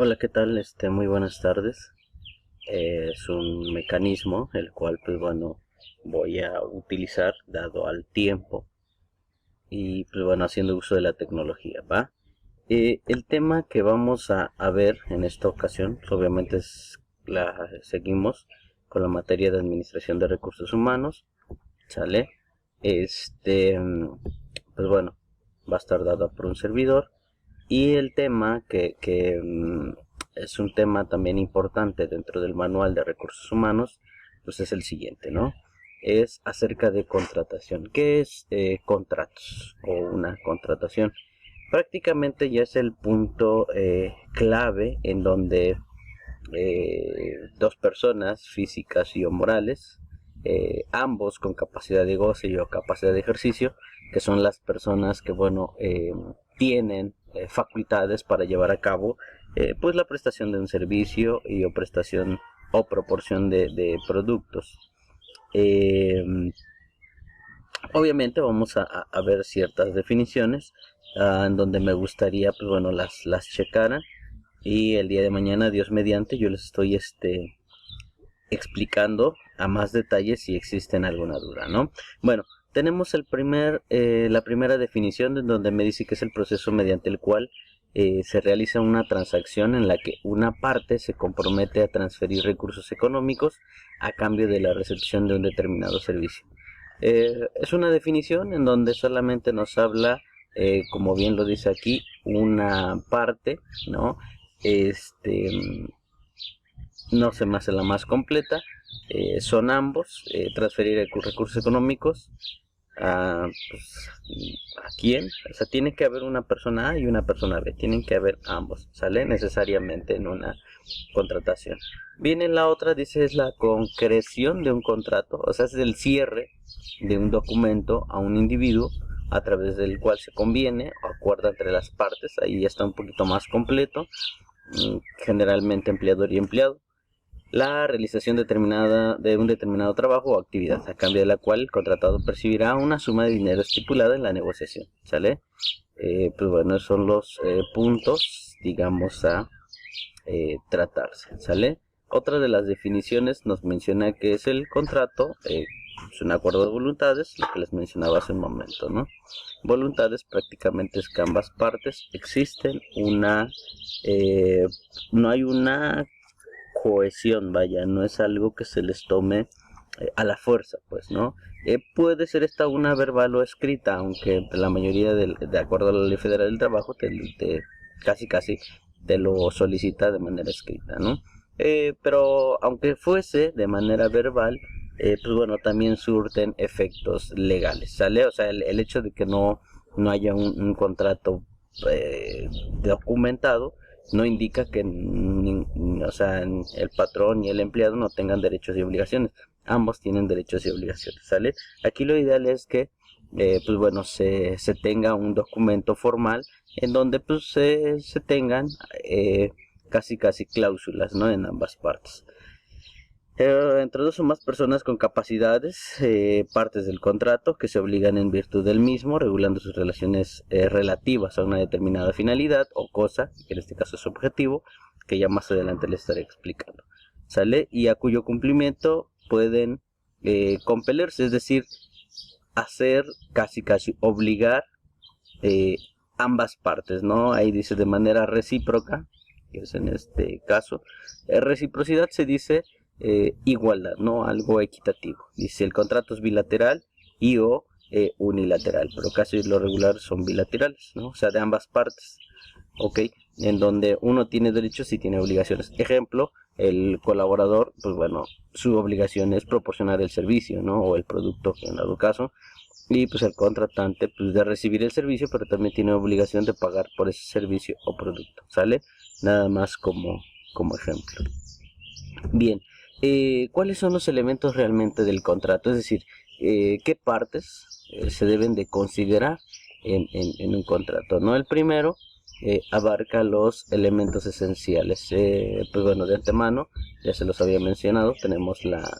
Hola, ¿qué tal? Muy buenas tardes. Es un mecanismo el cual, pues bueno, voy a utilizar dado al tiempo y, pues bueno, haciendo uso de la tecnología, ¿va? El tema que vamos a ver en esta ocasión, pues, obviamente seguimos con la materia de administración de recursos humanos, ¿sale? Pues bueno, va a estar dado por un servidor. Y el tema que es un tema también importante dentro del manual de recursos humanos, pues es el siguiente, ¿no? Es acerca de contratación. ¿Qué es contratos o una contratación? Prácticamente ya es el punto clave en donde dos personas físicas y o morales, ambos con capacidad de goce y o capacidad de ejercicio, que son las personas que, bueno, tienen facultades para llevar a cabo pues la prestación de un servicio y o prestación o proporción de productos. Eh, Obviamente vamos a ver ciertas definiciones en donde me gustaría, pues bueno, las checaran y el día de mañana, Dios mediante, yo les estoy explicando a más detalle si existen alguna duda, ¿no? Bueno, tenemos la primera definición en donde me dice que es el proceso mediante el cual se realiza una transacción en la que una parte se compromete a transferir recursos económicos a cambio de la recepción de un determinado servicio. Es una definición en donde solamente nos habla, como bien lo dice aquí, una parte, ¿no? Este, no se me hace la más completa. Son ambos, transferir recursos económicos pues, ¿a quién? O sea, tiene que haber una persona A y una persona B, tienen que haber ambos, ¿sale? Necesariamente en una contratación. Viene la otra, dice, es la concreción de un contrato, o sea, es el cierre de un documento a un individuo a través del cual se conviene o acuerda entre las partes, ahí ya está un poquito más completo, generalmente empleador y empleado, la realización determinada de un determinado trabajo o actividad, a cambio de la cual el contratado percibirá una suma de dinero estipulada en la negociación, ¿sale? Pues bueno, esos son los puntos, digamos, a tratarse, ¿sale? Otra de las definiciones nos menciona que es el contrato, es un acuerdo de voluntades, lo que les mencionaba hace un momento, ¿no? Voluntades prácticamente es que ambas partes existen eh, no hay una cohesión, vaya, no es algo que se les tome a la fuerza, pues, ¿no? Puede ser esta una verbal o escrita, aunque la mayoría de acuerdo a la Ley Federal del Trabajo casi te lo solicita de manera escrita, ¿no? Pero aunque fuese de manera verbal, pues bueno, también surten efectos legales, ¿sale? O sea, el hecho de que no haya un contrato documentado, no indica que o sea, el patrón y el empleado no tengan derechos y obligaciones. Ambos tienen derechos y obligaciones, ¿sale? Aquí lo ideal es que, pues bueno, se tenga un documento formal en donde pues se tengan casi cláusulas, ¿no? En ambas partes. Entre dos o más personas con capacidades, partes del contrato que se obligan en virtud del mismo, regulando sus relaciones relativas a una determinada finalidad o cosa, que en este caso es objetivo, que ya más adelante les estaré explicando. ¿Sale? Y a cuyo cumplimiento pueden compelerse, es decir, hacer casi obligar eh, ambas partes, ¿no? Ahí dice de manera recíproca, que es en este caso. Reciprocidad se dice igualdad, ¿no? Algo equitativo. Dice el contrato es bilateral y o unilateral, pero casi lo regular son bilaterales, ¿no? O sea, de ambas partes, ¿ok? En donde uno tiene derechos y tiene obligaciones. Ejemplo, el colaborador, pues bueno, su obligación es proporcionar el servicio, ¿no? O el producto, en dado caso, y pues el contratante pues de recibir el servicio, pero también tiene obligación de pagar por ese servicio o producto, ¿sale? Nada más como ejemplo. Bien, ¿cuáles son los elementos realmente del contrato? Es decir, ¿qué partes se deben de considerar en un contrato? ¿No? El primero abarca los elementos esenciales. Pues bueno, de antemano, ya se los había mencionado, tenemos la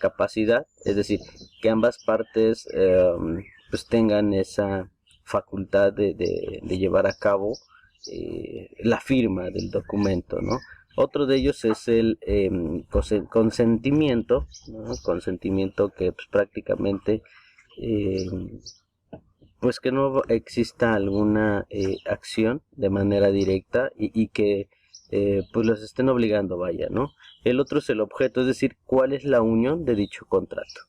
capacidad, es decir, que ambas partes pues tengan esa facultad de llevar a cabo la firma del documento, ¿no? Otro de ellos es el consentimiento, ¿no? Consentimiento que pues, prácticamente pues que no exista alguna acción de manera directa y que pues los estén obligando, vaya, ¿no? El otro es el objeto, es decir, cuál es la unión de dicho contrato.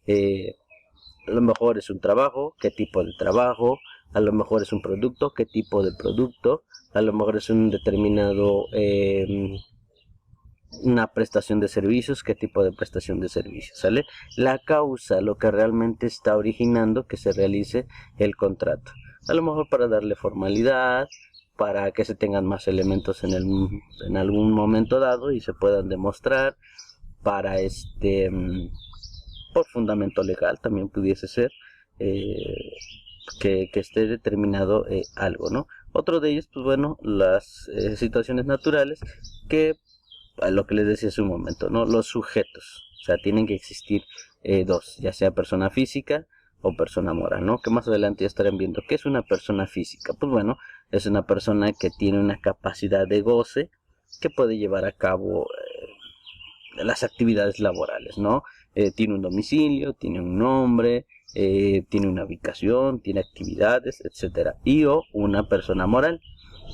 A lo mejor es un trabajo, qué tipo de trabajo, a lo mejor es un producto, qué tipo de producto, a lo mejor es un determinado una prestación de servicios, qué tipo de prestación de servicios, ¿sale? La causa, lo que realmente está originando que se realice el contrato. A lo mejor para darle formalidad, para que se tengan más elementos en algún momento dado y se puedan demostrar, para por fundamento legal también pudiese ser, que esté determinado algo, ¿no? Otro de ellos, pues bueno, las situaciones naturales que a lo que les decía hace un momento, ¿no? Los sujetos, o sea, tienen que existir dos, ya sea persona física o persona moral, ¿no? Que más adelante ya estarán viendo qué es una persona física. Pues bueno, es una persona que tiene una capacidad de goce que puede llevar a cabo las actividades laborales, ¿no? Tiene un domicilio, tiene un nombre, tiene una ubicación, tiene actividades, etcétera. Y o una persona moral.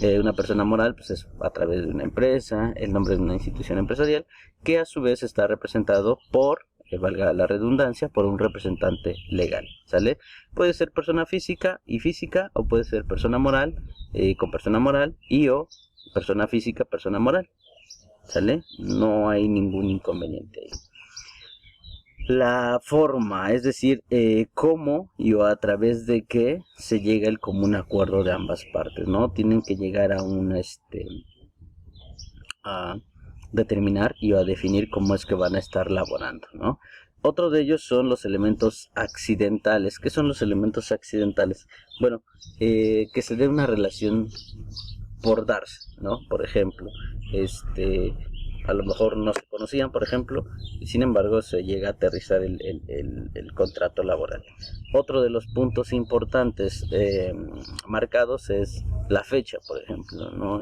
Una persona moral pues es a través de una empresa, el nombre de una institución empresarial, que a su vez está representado por, valga la redundancia, por un representante legal, ¿sale? Puede ser persona física y física, o puede ser persona moral con persona moral y o persona física, persona moral, ¿sale? No hay ningún inconveniente ahí. La forma, es decir, cómo y o a través de qué se llega el común acuerdo de ambas partes, ¿no? Tienen que llegar a a determinar y a definir cómo es que van a estar laborando, ¿no? Otro de ellos son los elementos accidentales. ¿Qué son los elementos accidentales? Bueno, que se dé una relación por darse, ¿no? Por ejemplo, a lo mejor no se conocían, por ejemplo, y sin embargo se llega a aterrizar el contrato laboral. Otro de los puntos importantes marcados es la fecha, por ejemplo, ¿no?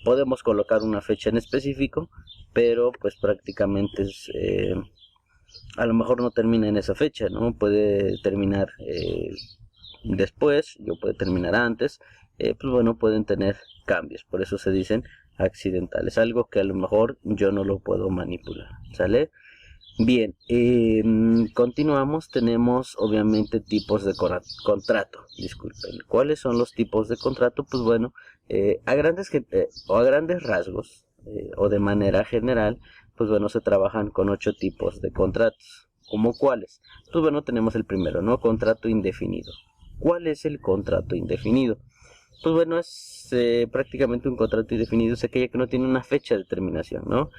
Podemos colocar una fecha en específico, pero pues prácticamente a lo mejor no termina en esa fecha, ¿no? Puede terminar después, yo puede terminar antes, pues bueno, pueden tener cambios, por eso se dicen accidentales, algo que a lo mejor yo no lo puedo manipular, ¿sale? Bien, continuamos, tenemos obviamente tipos de contrato, disculpen. ¿Cuáles son los tipos de contrato? Pues bueno, a grandes rasgos, o de manera general, pues bueno, se trabajan con 8 tipos de contratos. ¿Cómo cuáles? Pues bueno, tenemos el primero, ¿no? Contrato indefinido. ¿Cuál es el contrato indefinido? Pues bueno, es prácticamente un contrato indefinido, es aquella que no tiene una fecha de terminación, ¿no?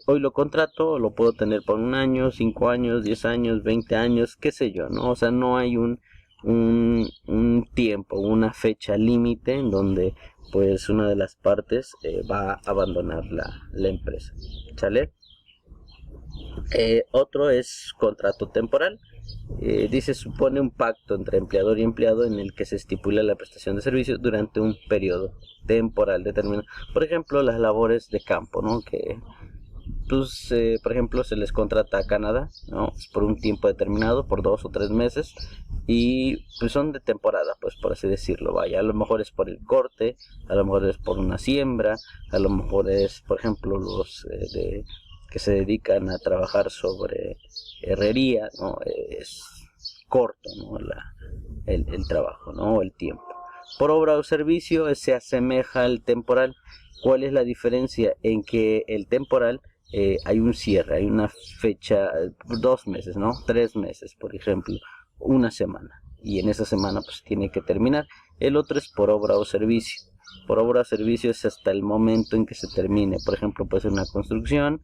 Hoy lo contrato, lo puedo tener por 1 año, 5 años, 10 años, 20 años, qué sé yo, ¿no? O sea, no hay un tiempo, una fecha límite en donde pues una de las partes va a abandonar la empresa, ¿sale? Otro es contrato temporal. Dice, supone un pacto entre empleador y empleado en el que se estipula la prestación de servicios durante un periodo temporal determinado. Por ejemplo, las labores de campo, ¿no? Que, pues, por ejemplo, se les contrata a Canadá, ¿no? Por un tiempo determinado, por 2 o 3 meses, y pues son de temporada, pues por así decirlo, vaya. A lo mejor es por el corte, a lo mejor es por una siembra, a lo mejor es, por ejemplo, los que se dedican a trabajar sobre herrería, ¿no? Es corto, ¿no? El trabajo, ¿no? El tiempo. Por obra o servicio se asemeja al temporal. ¿Cuál es la diferencia? En que el temporal hay un cierre, hay una fecha, 2 meses, ¿no? 3 meses, por ejemplo, una semana. Y en esa semana pues tiene que terminar. El otro es por obra o servicio. Por obra o servicio es hasta el momento en que se termine. Por ejemplo, puede ser una construcción,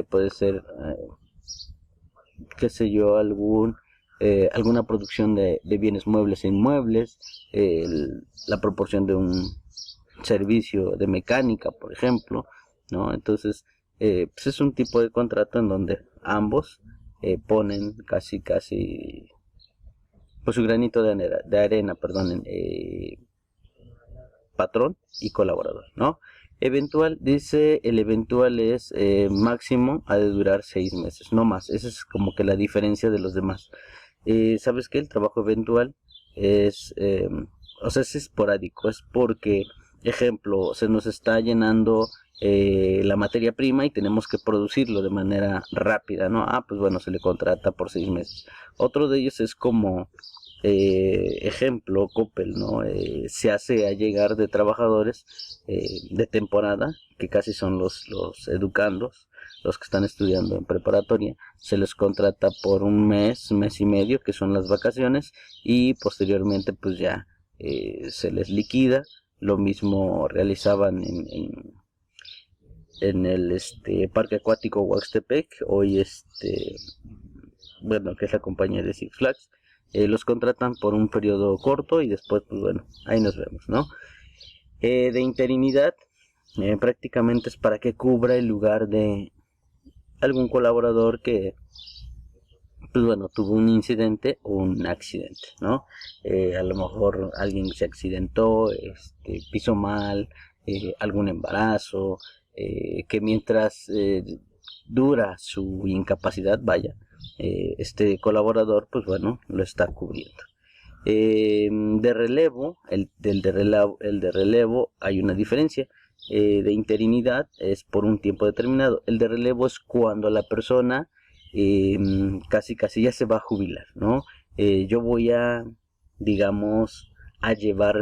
puede ser, qué sé yo, alguna producción de bienes muebles e inmuebles, la proporción de un servicio de mecánica, por ejemplo, ¿no? Entonces, pues es un tipo de contrato en donde ambos ponen casi pues su granito de arena, perdonen, patrón y colaborador, ¿no? Eventual, dice, el eventual es máximo, ha de durar 6 meses, no más. Esa es como que la diferencia de los demás. ¿Sabes qué? El trabajo eventual es, o sea, es esporádico, es porque, ejemplo, se nos está llenando la materia prima y tenemos que producirlo de manera rápida, ¿no? Ah, pues bueno, se le contrata por 6 meses. Otro de ellos es como, ejemplo, Coppel, ¿no? Se hace a llegar de trabajadores de temporada, que casi son los educandos, los que están estudiando en preparatoria, se les contrata por un mes, mes y medio, que son las vacaciones, y posteriormente pues ya se les liquida. Lo mismo realizaban en el parque acuático Huaxtepec, hoy bueno, que es la compañía de Six Flags. Los contratan por un periodo corto y después pues bueno, ahí nos vemos, ¿no? De interinidad, prácticamente es para que cubra el lugar de algún colaborador que pues bueno, tuvo un incidente o un accidente, ¿no? A lo mejor alguien se accidentó, pisó mal, algún embarazo, que mientras dura su incapacidad, vaya, este colaborador, pues bueno, lo está cubriendo. De relevo, el de relevo hay una diferencia. De interinidad es por un tiempo determinado. El de relevo es cuando la persona casi ya se va a jubilar, ¿no? Yo voy a, digamos, a llevar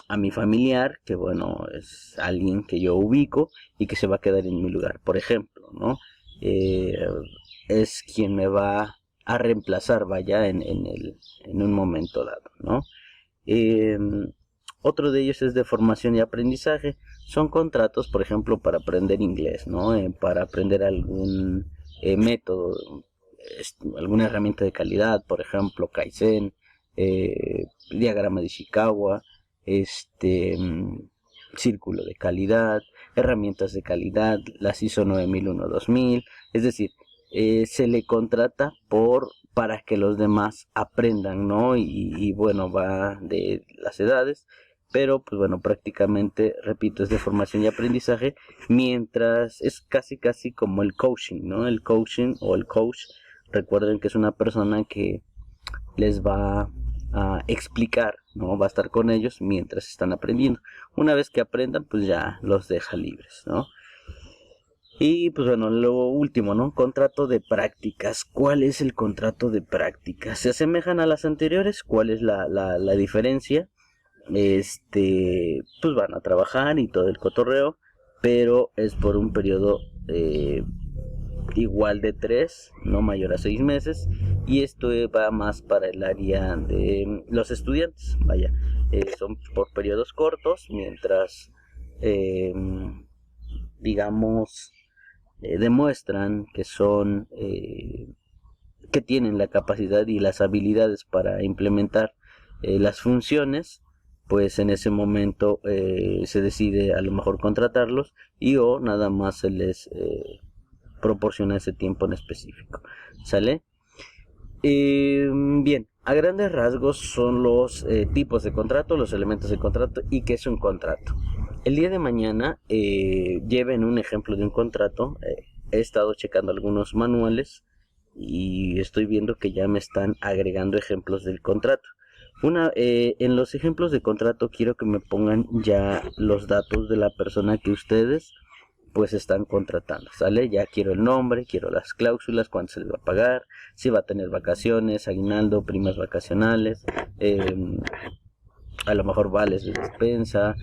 a mi familiar, que bueno, es alguien que yo ubico y que se va a quedar en mi lugar, por ejemplo, ¿no? Eh, es quien me va a reemplazar, vaya, en un momento dado, ¿no? Eh, Otro de ellos es de formación y aprendizaje. Son contratos, por ejemplo, para aprender inglés, ¿no? Para aprender algún método, alguna herramienta de calidad, por ejemplo, Kaizen, diagrama de Ishikawa, círculo de calidad, herramientas de calidad, las ISO 9001-2000, es decir, se le contrata para que los demás aprendan, ¿no? Y bueno, va de las edades, pero pues bueno, prácticamente, repito, es de formación y aprendizaje, mientras es casi como el coaching, ¿no? El coaching o el coach, recuerden que es una persona que les va a explicar, ¿no? Va a estar con ellos mientras están aprendiendo. Una vez que aprendan, pues ya los deja libres, ¿no? Y pues bueno, lo último, ¿no? Contrato de prácticas. ¿Cuál es el contrato de prácticas? ¿Se asemejan a las anteriores? ¿Cuál es la diferencia? Pues van a trabajar y todo el cotorreo, pero es por un periodo igual de 3, no mayor a 6 meses, y esto va más para el área de los estudiantes, vaya, son por periodos cortos, mientras, digamos, demuestran que son, que tienen la capacidad y las habilidades para implementar las funciones, pues en ese momento se decide a lo mejor contratarlos y o nada más se les proporciona ese tiempo en específico, ¿sale? Bien, a grandes rasgos son los tipos de contrato, los elementos de contrato y qué es un contrato. El día de mañana lleven un ejemplo de un contrato. He estado checando algunos manuales y estoy viendo que ya me están agregando ejemplos del contrato. En los ejemplos de contrato quiero que me pongan ya los datos de la persona que ustedes pues están contratando, ¿sale? Ya quiero el nombre, quiero las cláusulas, cuánto se les va a pagar, si va a tener vacaciones, aguinaldo, primas vacacionales, a lo mejor vales de despensa,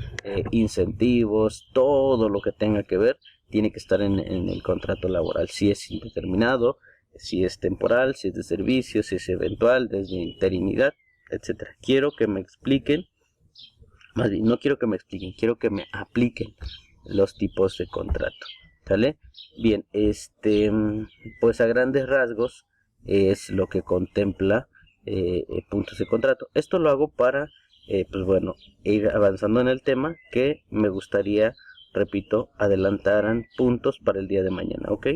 incentivos, todo lo que tenga que ver tiene que estar en el contrato laboral, si es indeterminado, si es temporal, si es de servicio, si es eventual, desde interinidad, etcétera. Quiero que me expliquen, más bien, no quiero que me expliquen, quiero que me apliquen los tipos de contrato, ¿sale? Bien, pues a grandes rasgos es lo que contempla puntos de contrato. Esto lo hago para, pues bueno, ir avanzando en el tema que me gustaría, repito, adelantaran puntos para el día de mañana, ¿ok?